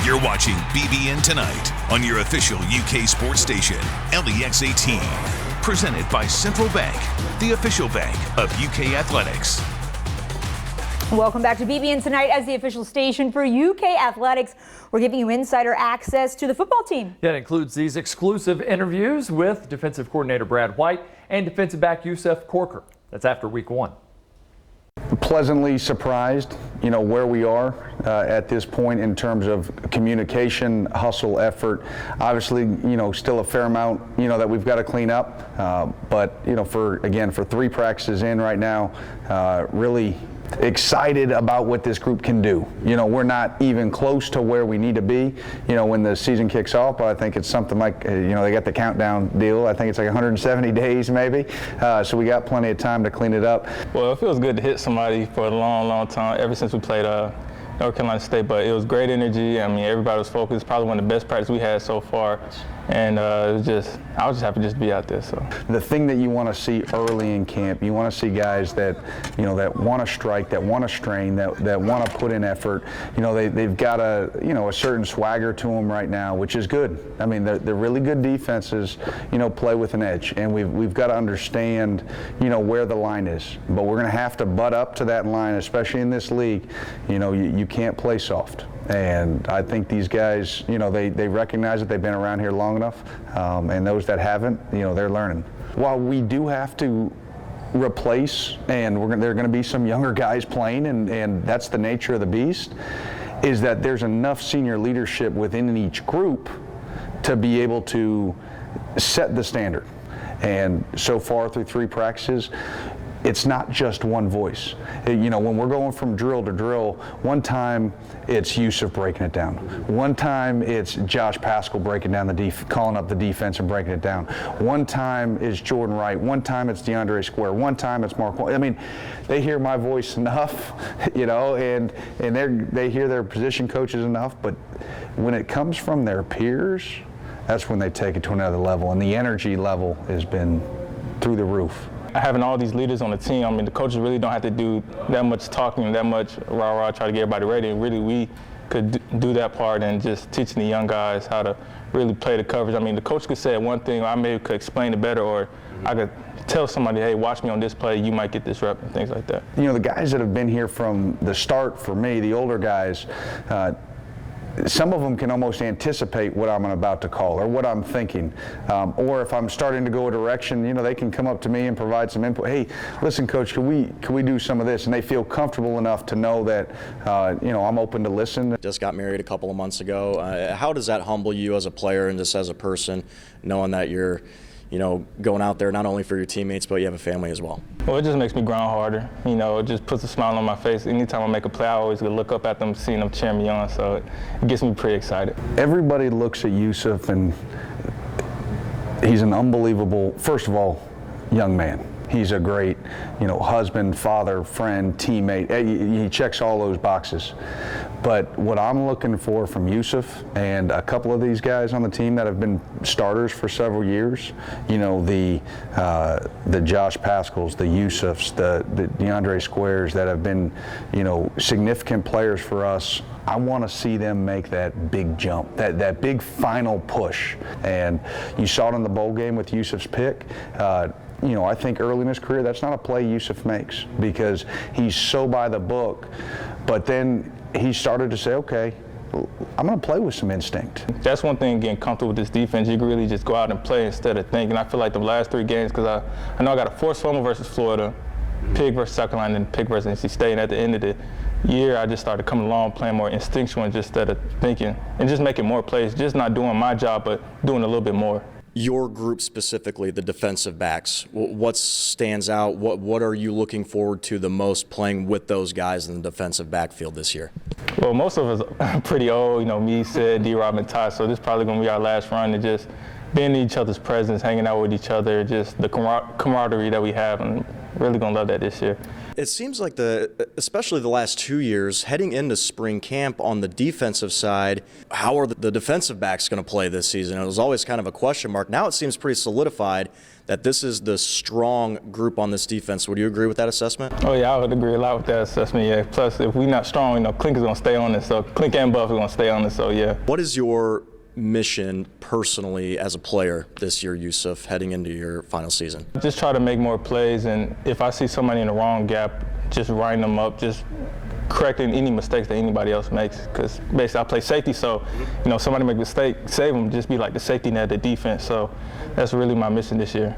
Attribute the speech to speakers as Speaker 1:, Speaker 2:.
Speaker 1: You're watching BBN Tonight on your official UK sports station, LEX 18. Presented by Central Bank, the official bank of UK Athletics.
Speaker 2: Welcome back to BBN Tonight as the official station for UK Athletics. We're giving you insider access to the football team.
Speaker 3: Yeah, it includes these exclusive interviews with defensive coordinator Brad White and defensive back Yusuf Corker. That's after week one.
Speaker 4: Pleasantly surprised, where we are at this point in terms of communication, hustle, effort. Obviously, still a fair amount, that we've got to clean up. But, for 3 practices in right now, really excited about what this group can do. We're not even close to where we need to be, when the season kicks off, but I think it's something like, they got the countdown deal. I think it's like 170 days maybe. So we got plenty of time to clean it up.
Speaker 5: Well, it feels good to hit somebody for a long, long time, ever since we played North Carolina State, but it was great energy. I mean, everybody was focused. Probably one of the best practices we had so far. And I was just happy just to be out there. So
Speaker 4: the thing that you want to see early in camp, you want to see guys that, that want to strike, that want to strain, that want to put in effort. They've got a certain swagger to them right now, which is good. I mean, they're really good defenses, play with an edge, and we've got to understand, where the line is. But we're going to have to butt up to that line, especially in this league. You can't play soft. And I think these guys, they recognize that they've been around here long enough, and those that haven't, they're learning. While we do have to replace, and there are going to be some younger guys playing, and that's the nature of the beast, is that there's enough senior leadership within each group to be able to set the standard. And so far through 3 practices, it's not just one voice. When we're going from drill to drill, one time it's Yusuf breaking it down. One time it's Josh Paschal breaking down calling up the defense and breaking it down. One time it's Jordan Wright. One time it's DeAndre Square. One time it's Mark. I mean, they hear my voice enough, and they hear their position coaches enough. But when it comes from their peers, that's when they take it to another level. And the energy level has been through the roof.
Speaker 5: Having all these leaders on the team, I mean, the coaches really don't have to do that much talking, that much rah-rah, try to get everybody ready. And really, we could do that part and just teaching the young guys how to really play the coverage. I mean, the coach could say one thing, I maybe could explain it better, or I could tell somebody, hey, watch me on this play, you might get this rep, and things like that.
Speaker 4: The guys that have been here from the start, for me, the older guys, some of them can almost anticipate what I'm about to call or what I'm thinking. Or if I'm starting to go a direction, they can come up to me and provide some input. Hey, listen, Coach, can we do some of this? And they feel comfortable enough to know that, I'm open to listen.
Speaker 6: Just got married a couple of months ago. How does that humble you as a player and just as a person, knowing that you're going out there not only for your teammates, but you have a family as well?
Speaker 5: Well, it just makes me grind harder. It just puts a smile on my face. Anytime I make a play, I always look up at them, seeing them cheering me on, so it gets me pretty excited.
Speaker 4: Everybody looks at Yusuf, and he's an unbelievable, first of all, young man. He's a great, husband, father, friend, teammate. He checks all those boxes. But what I'm looking for from Yusuf and a couple of these guys on the team that have been starters for several years, the Josh Paschals, the Yusufs, the DeAndre Squares that have been, significant players for us. I want to see them make that big jump, that big final push. And you saw it in the bowl game with Yusuf's pick. I think early in his career, that's not a play Yusuf makes because he's so by the book. But then he started to say, okay, I'm going to play with some instinct.
Speaker 5: That's one thing, getting comfortable with this defense. You can really just go out and play instead of thinking. I feel like the last 3 games, because I know I got a forced fumble versus Florida, pick versus South Carolina, and pick versus NC State. And at the end of the year, I just started coming along, playing more instinctual instead of thinking, and just making more plays, just not doing my job, but doing a little bit more.
Speaker 6: Your group specifically, the defensive backs, what stands out? What are you looking forward to the most playing with those guys in the defensive backfield this year?
Speaker 5: Well, most of us are pretty old, me, Sid, D-Rob, and Ty, so this is probably going to be our last run to just being in each other's presence, hanging out with each other, just the camaraderie that we have, and really going to love that this year.
Speaker 6: It seems like especially the last 2 years, heading into spring camp on the defensive side, how are the defensive backs going to play this season? It was always kind of a question mark. Now it seems pretty solidified that this is the strong group on this defense. Would you agree with that assessment?
Speaker 5: Oh yeah, I would agree a lot with that assessment. Yeah. Plus, if we're not strong, Klink is going to stay on this. So Klink and Buff are going to stay on this. So yeah.
Speaker 6: What is your mission personally as a player this year, Yusuf, heading into your final season?
Speaker 5: Just try to make more plays, and if I see somebody in the wrong gap, just writing them up, just correcting any mistakes that anybody else makes. Because basically I play safety, so somebody make a mistake, save them, just be like the safety net of the defense. So that's really my mission this year.